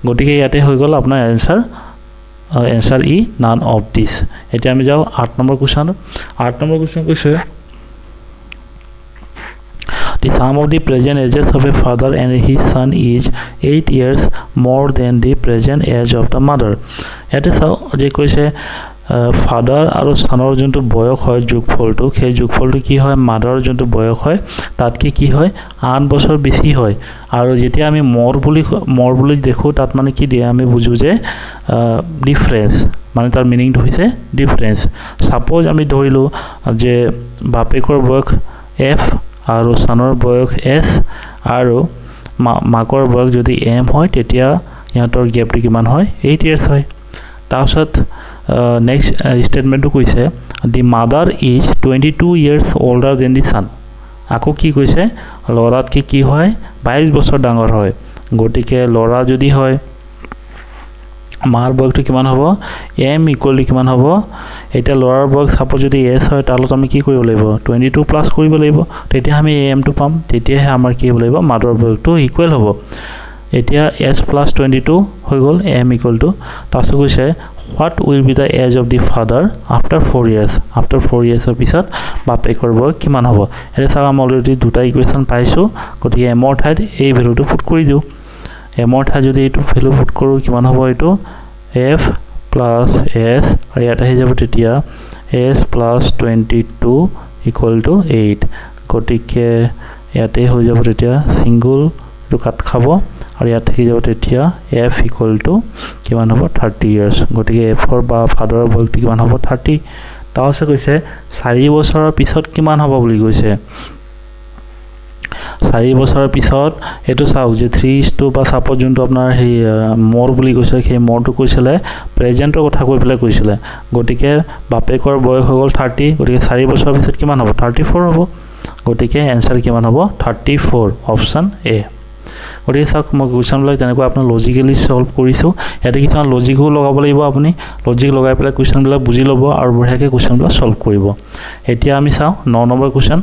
গতিকে ইয়াতে হৈ গ'ল আপোনাৰ answer E none of this এতিয়া আমি যাওঁ 8 নম্বৰ কুৱেশ্যনত 8 নম্বৰ কুৱেশ্যন কৈছে The sum of the present ages of a father and his son is 8 years more than the present age of the mother. ইয়াতে চাওঁ যে কৈছে ফাদাৰ আৰু সনৰ যোনটো বয়স হয় যোগফলটো সেই যোগফলটো কি হয় মাদাৰৰ যোনটো বয়স হয় তাতকে কি হয় 8 বছৰ বেছি হয় আৰু যেতিয়া আমি মৰ বুলি দেখো তাত মানে কি দিয়ে আমি বুজো যে ডিফাৰেন্স মানে তাৰ মিনিংটো হৈছে ডিফাৰেন্স সাপোজ আমি ধৰিলো যে বাপেকৰ বয়স f আৰু সনৰ বয়স s আৰু মাকৰ বয়স যদি m হয় তেতিয়া ইহঁতৰ গ্যাপটো কিমান হয় 8 ইয়াৰ্স হয় তাৰছত নেক্সট স্টেটমেন্টটো কৈছে the mother is 22 years older than the son আকৌ কি কৈছে লৰাতকে কি হয় 22 বছৰ ডাঙৰ হয় গটিকে লৰা যদি হয় মাৰ বয়সটো কিমান হ'ব m ইকুৱেল কিমান হ'ব এটা লৰাৰ বয়স সাপোজ যদি s হয় তালত আমি কি কৰিব লাগিব 22 প্লাস কৰিব লাগিব তেতিয়া আমি m টো পাম তেতিয়াহে আমাৰ কি হ'ব লাগিব মাদাৰৰ বয়সটো ইকুৱেল হ'ব এতিয়া s plus 22 হৈ গ'ল m equal to তাসু কৈছে what will be the age of the father after 4 years after 4 years of পিছত বাপেকৰ বয়স কিমান হ'ব এনে চাও আমি অলৰেডি দুটা ইকুৱেশ্যন পাইছো গতিকে m ৰ ঠাইত এই ভ্যালুটো পুট কৰি দিও m ৰ ঠাইত যদি এইটো ভ্যালু পুট কৰো কিমান হ'ব এইটো f plus s আৰু ইয়াত আহি যাব তেতিয়া s plus 22 equal to 8 গতিকে ইয়াতে হৈ যাব তেতিয়া সিঙ্গল টো কাট খাব আৰু ইয়াত থাকি যাব তেতিয়া f equal to কিমান হ'ব 30 years গতিকে f ৰ বা ফাদাৰৰ বয়সটো কিমান হ'ব 30 তাওছে কৈছে 4 বছৰৰ পিছত কিমান হ'ব বুলি কৈছে 4 বছৰৰ পিছত এটো চাওক যে 3:2 বা সাপোজ যোনটো আপোনাৰ সেই মৰ বুলি কৈছে সেই মৰটো কৈছিলে প্ৰেজেন্টৰ কথা কৈ পেলাই কৈছিলে গতিকে বাপেকৰ বয়স হৈ গ'ল 30 গতিকে 4 বছৰৰ পিছত কিমান হ'ব 34 হ'ব গতিকে आंसर কিমান হ'ব 34 অপচন এ গতিকে চাওক মই কোৱেশ্যনবিলাক তেনেকৈ আপোনাৰ লজিক্যালি সলভ কৰিছো ইয়াতে কিছুমান লজিকও লগাব লাগিব আপুনি লজিক লগাই পেলাই কোৱেশ্যনবিলাক বুজি ল'ব আৰু বঢ়িয়াকৈ কোৱেশ্যনবিলাক সলভ কৰিব এতিয়া আমি চাও 9 নম্বৰ কোৱেশ্যন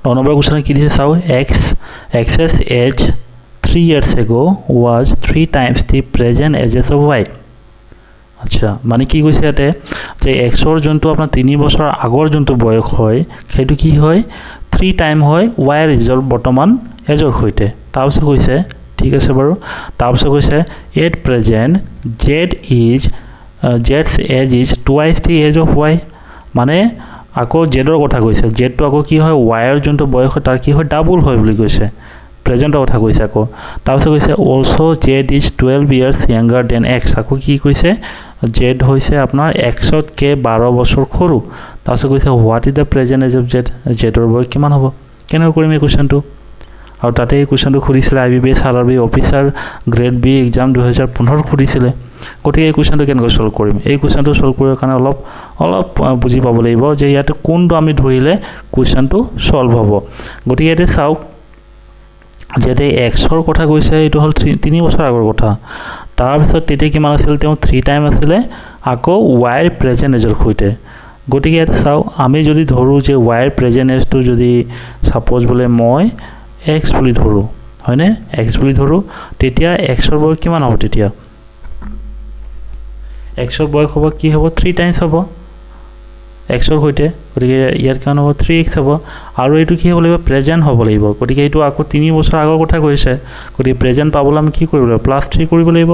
9 নম্বৰ কোৱেশ্যন কি দিছে চাও x's age 3 years ago was 3 times the present ages of y আচ্ছা মানে কি কৈছে ইয়াতে যে x ৰ যোনটো আপোনাৰ 3 বছৰ আগৰ যোনটো বয়স হয় সেইটো কি হয় 3 টাইম হয় y ৰ ৰিজল্ট বৰ্তমান এজৰ হৈতে তাৰপিছত কৈছে ঠিক আছে বাৰু তাৰপিছত কৈছে at present z's age is twice the age of y মানে আকৌ z ৰ কথা কৈছে z টো আকৌ কি হয় y ৰ যোনটো বয়স তাৰ কি হয় ডাবল হয় বুলি কৈছে প্ৰেজেন্টৰ কথা কৈছে আকৌ তাৰপিছত কৈছে also z is 12 years younger than x আকৌ কি কৈছে z হৈছে আপোনাৰ x তকে 12 বছৰ সৰু তাৰপিছত কৈছে what is the present age of z ৰ বয়স কিমান হ'ব কেনেকৈ কৰিম এই কোৱেশ্যনটো আৰু তাতে এই কোৱেশ্যনটো খুৰিছিলে IBPS RRB officer grade B exam 2015 খুৰিছিলে গতিকে এই কোৱেশ্যনটো কেনেকৈ সলভ কৰিম এই কোৱেশ্যনটো সলভ কৰাৰ কাৰণে অলপ বুজি পাব লাগিব যে ইয়াতে কোনটো আমি ধৰিলে কোৱেশ্যনটো সলভ হ'ব গতিকে ইয়াতে চাওক যেতে x ৰ কথা কৈছে এটো হল 3 বছৰ আগৰ কথা তাৰ পিছত তেতে কিমান আছিল তেও 3 টাইম আছিল আকৌ y ৰ প্ৰেজেন্ট এজৰ হৈতে গতিকে ইয়াত চাও আমি যদি ধৰো যে y ৰ প্ৰেজেন্ট এজটো যদি সাপোজ বলে মই x বুলি ধৰো হয়নে x বুলি ধৰো তেতিয়া x ৰ বয়স কিমান হ'ব তেতিয়া x ৰ বয়স হ'ব কি হ'ব 3 টাইমছ হ'ব x ৰ হৈতে গতিকে ইয়াৰ কিমান হ'ব 3x হ'ব আৰু এটো কি হ'ব লাগিব প্ৰেজেন্ট হ'ব লাগিব গতিকে এটো আকৌ 3 বছৰ আগৰ কথা কৈছে গতিকে প্ৰেজেন্ট পাবলৈ আমি কি কৰিব লাগিব +3 কৰিব লাগিব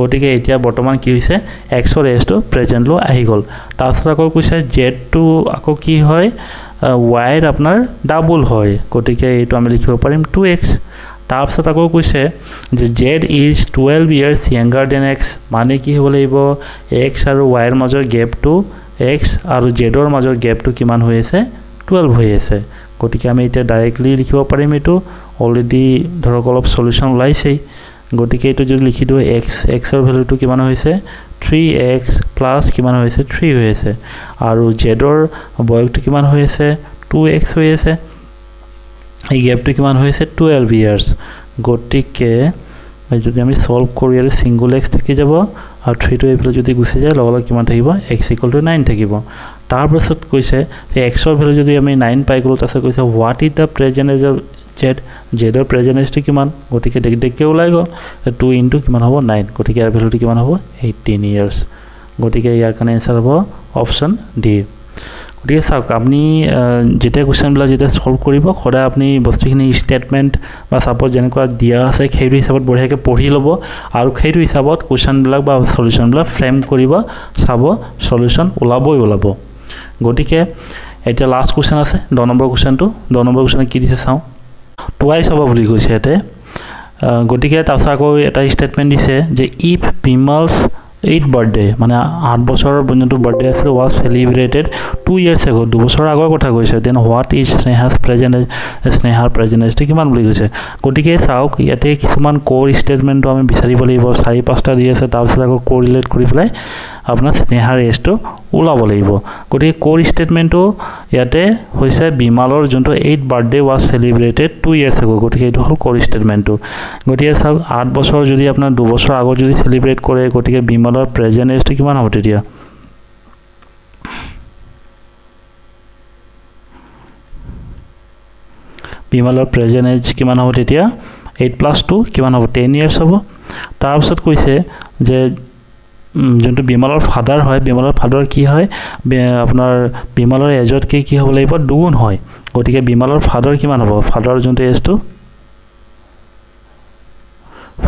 গতিকে এতিয়া বৰ্তমান কি হৈছে x ৰ এজটো প্ৰেজেন্ট ল আহি গল তাৰছত আকৌ কৈছে z টো আকৌ কি হয় y ৰ আপোনাৰ ডাবল হয় গতিকে এটো আমি লিখিব পাৰিম 2x তাৰছত আকৌ কৈছে যে z is 12 years younger than x মানে কি হ'ব লাগিব x আৰু y ৰ মাজৰ গ্যাপটো x আৰু z ৰ মাজৰ গ্যাপটো কিমান হৈ আছে 12 হৈ আছে গতিকে আমি এটা ডাইৰেক্টলি লিখিব পাৰিম এটো অলৰেডি ধৰক অলপ সলিউশন ওলাইছে গতিকে এটো যদি লিখি দিও x ৰ ভ্যালুটো কিমান হৈছে 3x প্লাস কিমান হৈছে 3 হৈ আছে আৰু z ৰ বয়সটো কিমান হৈ আছে 2x হৈ আছে এই গ্যাপটো কিমান হৈছে 12 ইয়াৰ্স গতিকে যদি আমি সলভ কৰো ইয়াৰ সিঙ্গল x থাকি যাব আৰু 3 টো এইফালে যদি গুছি যায় লগলগ কিমান থাকিব x = 9 থাকিব তাৰ পাছত কৈছে যে x ৰ ভ্যালু যদি আমি 9 পাই গলো তাছে কৈছে what is the present age z ৰ প্ৰেজেন্ট এজটো কিমান গতিকে দেখকে ওলাই গল 2 * কিমান হ'ব 9 গতিকে ইয়াৰ ভ্যালুটো কিমান হ'ব 18 ইয়াৰ্স গতিকে ইয়াৰ কাৰণে आंसर হ'ব অপচন ডি গতিকে চাওক আপনি যেটা কোশ্চেনবিলাক যেটা সলভ কৰিব খৰা আপনি বস্তুখিনি স্টেটমেন্ট বা সাপোজ যেনেকুৱা দিয়া আছে সেইটো হিচাপত বঢ়িয়াকে পঢ়ি ল'ব আৰু সেইটো হিচাপত কোশ্চেনবিলাক বা সলিউশনবিলাক ফ্ৰেম কৰিব চাব সলিউশন ওলাব গতিকে এটা লাষ্ট কোশ্চেন আছে 2 নম্বৰ কোশ্চেনটো 2 নম্বৰ কোশ্চেন কি দিছে চাও টুৱাইস হ'ব বুলি কৈছে এতে গতিকে তাছাক এটা স্টেটমেন্ট দিছে যে ইফ বিমলস 8th birthday মানে 8 বছৰৰ পৰ্যন্ত বাৰ্থডে আছিল was celebrated 2 years ago 2 বছৰ আগৰ কথা কৈছে then what is Sneha's present age কিমান বুলি কৈছে গতিকে চাওক ইয়াতে কিছুমান কোৰ ষ্টেটমেন্ট আমি বিচাৰিব লাগিব 4-5টা দি আছে তাৰপিছত আকৌ কোৰিলেট কৰি পেলাই আপোনাৰ স্নেহাৰ এজটো ওলাব লাগিব গতিকে কোৰ ষ্টেটমেন্টটো ইয়াতে হৈছে বিমালৰ যোনটো 8th birthday was celebrated 2 years ago গতিকে এইটো হল কোৰ ষ্টেটমেন্টটো গতিকে চাওক 8 বছৰ যদি আপোনাৰ 2 বছৰ আগত যদি সেলিব্ৰেট কৰে গতিকে বিমালৰ প্ৰেজেন্ট এজটো কিমান হ'ব তেতিয়া বিমালৰ প্ৰেজেন্ট এজ কিমান হ'ব তেতিয়া 8 + 2 কিমান হ'ব 10 ইয়াৰ্স হ'ব তাৰ পিছত কৈছে যে যোনটো বিমালৰ ফাদাৰ হয় বিমালৰ ফাদাৰ কি হয় আপোনাৰ বিমালৰ এজত কি হ'ব লাগিব দুগুণ হয় গতিকে বিমালৰ ফাদাৰ কিমান হ'ব ফাদাৰ যোনটো এজটো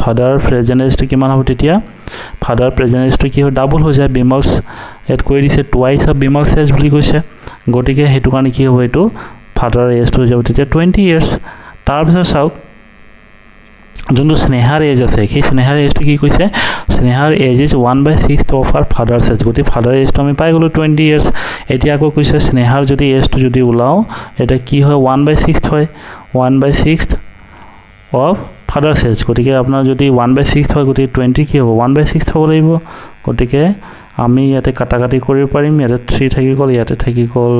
ফাদাৰ প্ৰেজেন্ট এজটো কিমান হ'ব তেতিয়া ফাদাৰ প্ৰেজেন্ট এজটো কি হয় ডাবল হৈ যায় বিমলস এড কৰি দিছে টুৱাইস অফ বিমলস এজ বুলি কৈছে গতিকে হেতু কাৰণে কি হ'ব এটো ফাদাৰ এজটো হৈ যাব তেতিয়া 20 ইয়াৰ্স তাৰ পিছত চাওক যোনটো স্নেহাৰ এজ আছে সেই স্নেহাৰ এজটো কি কৈছে স্নেহাৰ age is 1/6 of her father age গতি ফাদাৰ এজটো আমি পাই গলো 20 ইয়াৰ্স এতিয়া আকৌ কৈছে স্নেহাৰ যদি এজটো যদি ওলাও এটা কি হয় 1/6 হয় 1/6 অফ ফাদাৰ এজ গতিকে আপোনাৰ যদি 1/6 হয় গতি 20 কি হ'ব 1/6 হ'ব লাগিব গতিকে আমি ইয়াতে কাটাকাটি কৰিব পাৰিম ইয়াতে 3 থাকি গল ইয়াতে থাকি গল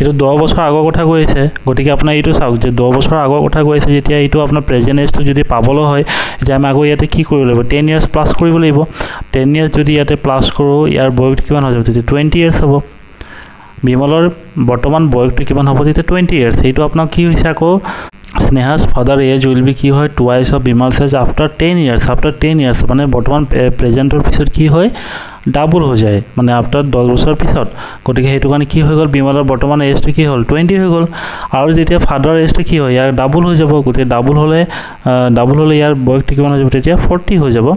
এটো 10 বছৰ আগৰ কথা কৈছে গতিকে আপোনাৰ এইটো চাওক যে 10 বছৰ আগৰ কথা কৈছে যেতিয়া এইটো আপোনাৰ প্ৰেজেন্ট এজটো যদি পাবলৈ হয় এতিয়া আমি আকৌ ইয়াতে কি কৰিব লাগিব 10 ইয়াৰ্স প্লাস কৰিব লাগিব 10 ইয়াৰ্স যদি ইয়াতে প্লাস কৰো ইয়াৰ বয়স কিমান হৈ যাব তেতিয়া 20 ইয়াৰ্স হ'ব বিমলৰ বৰ্তমান বয়সটো কিমান হ'ব তেতিয়া 20 ইয়াৰ্স এইটো আপোনাৰ কি হৈছে আকৌ স্নেহা's father age will be কি হয় twice of bimal's age after 10 years মানে বৰ্তমান প্ৰেজেন্টৰ পিছত কি হয় ডাবল হৈ যায় মানে আফটাৰ 10 বছৰ পিছত গতিকে হেতু কাৰণে কি হৈ গল বিমলৰ বৰ্তমান এজটো কি হল 20 হৈ গল আৰু যেতিয়া ফাদাৰ এজটো কি হয় ইয়াৰ ডাবল হৈ যাব গতিকে ডাবল হলে ইয়াৰ বয়সটো কিমান হৈ যাব তেতিয়া 40 হৈ যাব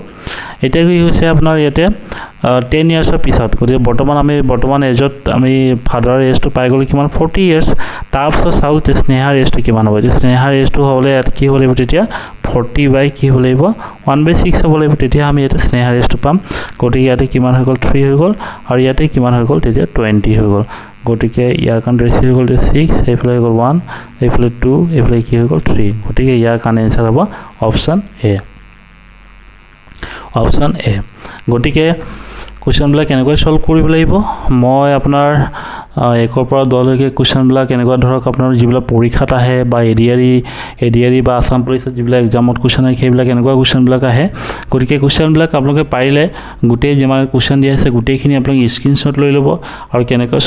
এটা কি হৈছে আপোনাৰ ইয়াতে 10 ইয়াৰ্সৰ পিছত গতিকে বৰ্তমান এজত আমি ফাদাৰ এজটো পাই গল কিমান 40 ইয়াৰ্স তাৰপিছত চাও যে স্নেহাৰ এজটো কিমান হ'ব স্নেহাৰ এজটো হলে কি হ'ব লাগিব তেতিয়া 40 বাই কি হ'ব লাগিব 1/6 হ'ব লাগিব তেতিয়া আমি এটা স্নেহাৰ এজটো পাম গতিকে ইয়াতে কিমান হৈ গল 3 হৈ গল আৰু ইয়াতে কিমান হৈ গল তেতিয়া 20 হৈ গল গতিকে ইয়াৰ কাৰণে ৰেশিও হৈ গল 6 এইফালে হৈ গল 1 এইফালে 2 এইফালে কি হৈ গল 3 গতিকে ইয়াৰ কাৰণে आंसर হ'ব অপচন এ গতিকে কোশ্চেনবিলাক কেনেকৈ সলভ কৰিব লাগিব মই আপোনাৰ একৰ পৰা 10 লৈকে কোশ্চেনবিলাক কেনেকুৱা ধৰক আপোনাৰ যিবিলাক পৰীক্ষাত আহে বা এডিআৰি বা আসাম পুলিচৰ যিবিলাক এক্সামত কোশ্চেন আহে সেইবিলাক কেনেকুৱা কোশ্চেনবিলাক আহে গতিকে কোশ্চেনবিলাক আপোনালোকে পাৰিলে গোটেই যিমান কোশ্চেন দিয়া আছে গোটেইখিনি আপোনালোকে স্ক্ৰিনশ্বট লৈ ল'ব আৰু কেনেকৈ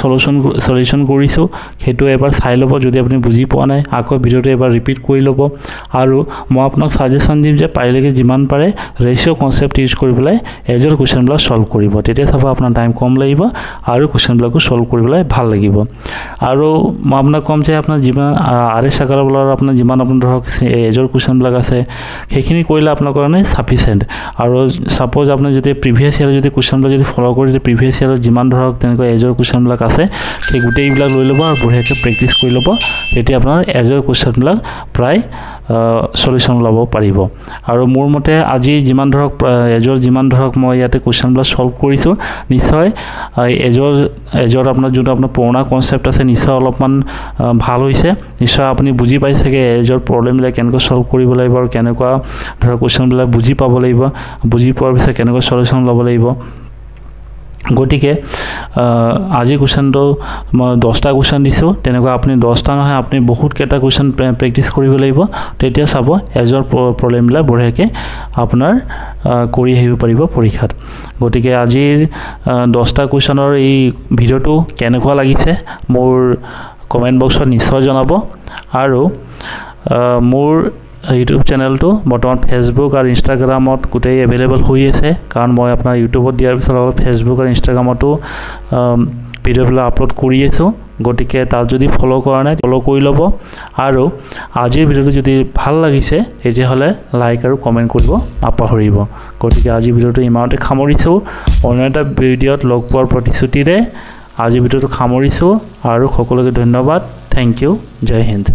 সলিউশন কৰিছো সেইটো এবাৰ চাই ল'ব যদি আপুনি বুজি পোৱা নাই আকৌ ভিডিওটো এবাৰ ৰিপিট কৰি ল'ব আৰু মই আপোনাক সাজেশন দিম যে পাৰিলেকে যিমান পাৰে ৰেশিও কনসেপ্ট ইউজ কৰি পেলাই এজৰ কোশ্চেনবিলাক সলভ কৰিব তেতিয়া চাবা আপোনাৰ টাইম কম লাগিব আৰু কোশ্চেনবিলাকো সলভ কৰিবলৈ ভাল লাগিব আৰু মই আপোনাক কম যে আপোনাৰ যিমান আৰএছ আকাৰবলৰ আপোনাৰ যিমান আপোনাৰ ধৰক এজৰ কোশ্চেনবিলাক আছে সেইখিনি কৰিলে আপোনাৰ কাৰণে সাফিসিয়েন্ট আৰু সাপোজ আপুনি যদি প্ৰিভিয়াস ইয়াৰ যদি কোশ্চেনবিলাক যদি ফলো কৰি যদি প্ৰিভিয়াস ইয়াৰ যিমান ধৰক তেনেকৈ এজৰ কোশ্চেনবিলাক আছে সেই গোটেইবিলাক লৈ ল'ব আৰু বঢ়িয়াকৈ প্ৰেক্টিস কৰি ল'ব তেতিয়া আপোনাৰ এজৰ কোশ্চেনবিলাক প্ৰায় সলিউশন লাভ পাৰিব আৰু মোৰ মতে আজি যিমান ধৰক এজৰ যিমান ধৰক মই ইয়াতে কোশ্চেনবিলাক সলভ কৰিছো নিশ্চয় এজৰ আপোনাৰ যোনটো আপোনাৰ পুৰণা কনসেপ্ট আছে নিশ্চয় অলপমান ভাল হৈছে নিশ্চয় আপুনি বুজি পাইছে যে এজৰ প্ৰবলেমবিলাক কেনেকৈ সলভ কৰিব লাগিব আৰু কেনেকুৱা ধৰক কোশ্চেনবিলাক বুজি পাব লাগিব বুজি পোৱাৰ পিছত কেনেকৈ সলিউশন লাভ লাগিব গতিকে আজি কুৱেশ্যনটো মই 10টা কুৱেশ্যন দিছোঁ তেনেকুৱা আপুনি 10টা নহয় আপুনি বহুত কেইটা কুৱেশ্যন প্ৰেক্টিছ কৰিব লাগিব তেতিয়া চাব এজৰ প্ৰবলেমবিলাক বঢ়িয়াকৈ আপোনাৰ কৰি আহিব পাৰিব পৰীক্ষাত গতিকে আজিৰ 10টা কুৱেশ্যনৰ এই ভিডিঅ'টো কেনেকুৱা লাগিছে মোৰ কমেণ্ট বক্সত নিশ্চয় জনাব আৰু মোৰ ইউটিউব চেনেলটো বৰ্তমান ফেচবুক আৰু ইনষ্টাগ্ৰামত গোটেই এভেইলেবল হৈ আছে কাৰণ মই আপোনাৰ ইউটিউবত দিয়াৰ পিছত ফেচবুক আৰু ইনষ্টাগ্ৰামতো ভিডিঅ'বিলাক আপলোড কৰি আছোঁ গতিকে তাত যদি ফ'ল' কৰা নাই ফ'ল' কৰি ল'ব আৰু আজিৰ ভিডিঅ'টো যদি ভাল লাগিছে তেতিয়াহ'লে লাইক আৰু কমেণ্ট কৰিব নাপাহৰিব গতিকে আজিৰ ভিডিঅ'টো ইমানতে সামৰিছোঁ অন্য এটা ভিডিঅ'ত লগ পোৱাৰ প্ৰতিশ্ৰুতিৰে আজিৰ ভিডিঅ'টো সামৰিছোঁ আৰু সকলোকে ধন্যবাদ থেংক ইউ জয় হিন্দ